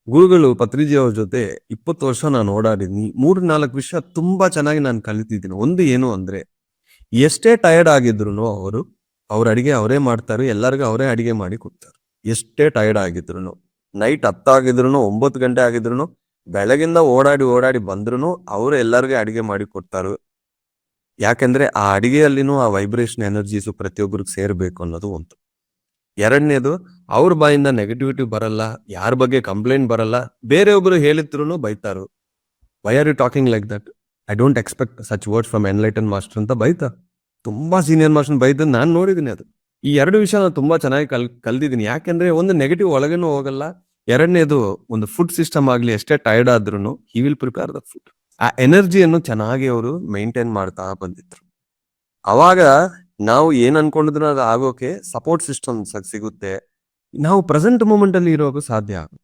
ಗುರುಗಳು ಪತ್ರಿಜಿ ಅವ್ರ ಜೊತೆ 20 ವರ್ಷ ನಾನು ಓಡಾಡಿದೀನಿ. 3-4 ವಿಷಯ ತುಂಬಾ ಚೆನ್ನಾಗಿ ನಾನು ಕಲಿತಿದ್ದೀನಿ. ಒಂದು ಏನು ಅಂದ್ರೆ, ಎಷ್ಟೇ ಟಯರ್ಡ್ ಆಗಿದ್ರು ಅವ್ರ ಅಡಿಗೆ ಅವರೇ ಮಾಡ್ತಾರೆ, ಎಲ್ಲರಿಗೂ ಅವರೇ ಅಡಿಗೆ ಮಾಡಿ ಕೊಡ್ತಾರೆ. ಎಷ್ಟೇ ಟಯರ್ಡ್ ಆಗಿದ್ರು, ನೈಟ್ 10 ಆಗಿದ್ರು 9 ಗಂಟೆ ಆಗಿದ್ರು, ಬೆಳಗಿಂದ ಓಡಾಡಿ ಬಂದ್ರು ಅವ್ರು ಎಲ್ಲರಿಗೂ ಅಡಿಗೆ ಮಾಡಿ ಕೊಡ್ತಾರೆ. ಯಾಕಂದ್ರೆ ಆ ಅಡಿಗೆಯಲ್ಲಿನೂ ಆ ವೈಬ್ರೇಷನ್ ಎನರ್ಜೀಸು ಪ್ರತಿಯೊಬ್ಬರಿಗೆ ಸೇರ್ಬೇಕು ಅನ್ನೋದು ಒಂದು. ಎರಡನೇದು, ಅವ್ರ ಬಾಯಿಂದ ನೆಗೆಟಿವಿಟಿ ಬರಲ್ಲ, ಯಾರ ಬಗ್ಗೆ ಕಂಪ್ಲೇಂಟ್ ಬರಲ್ಲ, ಬೇರೆಯೊಬ್ರು ಹೇಳಿದ್ರು ಬೈತಾರು. Why are you talking like that, I don't expect such words from enlighten master ಅಂತ ಬೈತಾ. ತುಂಬಾ ಸೀನಿಯರ್ ಮಾಸ್ಟರ್ ಬೈದ ನಾನು ನೋಡಿದೀನಿ. ಅದು ಈ ಎರಡು ವಿಷಯ ನಾನು ತುಂಬಾ ಚೆನ್ನಾಗಿ ಕಲ್ತಿದ್ದೀನಿ. ಯಾಕಂದ್ರೆ ಒಂದು ನೆಗೆಟಿವ್ ಒಳಗೇನು ಹೋಗಲ್ಲ. ಎರಡನೇದು, ಒಂದು ಫುಡ್ ಸಿಸ್ಟಮ್ ಆಗ್ಲಿ, ಎಷ್ಟೇ ಟೈರ್ಡ್ ಆದ್ರೂ he will prepare the food. ಆ ಎನರ್ಜಿಯನ್ನು ಚೆನ್ನಾಗಿ ಅವರು ಮೇಂಟೈನ್ ಮಾಡ್ತಾ ಬಂದಿದ್ರು. ಅವಾಗ ನಾವು ಏನ್ ಅನ್ಕೊಂಡಿದ್ರು ಅದು ಆಗೋಕೆ ಸಪೋರ್ಟ್ ಸಿಸ್ಟಮ್ ಸಿಗುತ್ತೆ. ನಾವು ಪ್ರೆಸೆಂಟ್ ಮೂಮೆಂಟ್ ಅಲ್ಲಿ ಇರೋಕೆ ಸಾಧ್ಯ ಆಗುತ್ತೆ.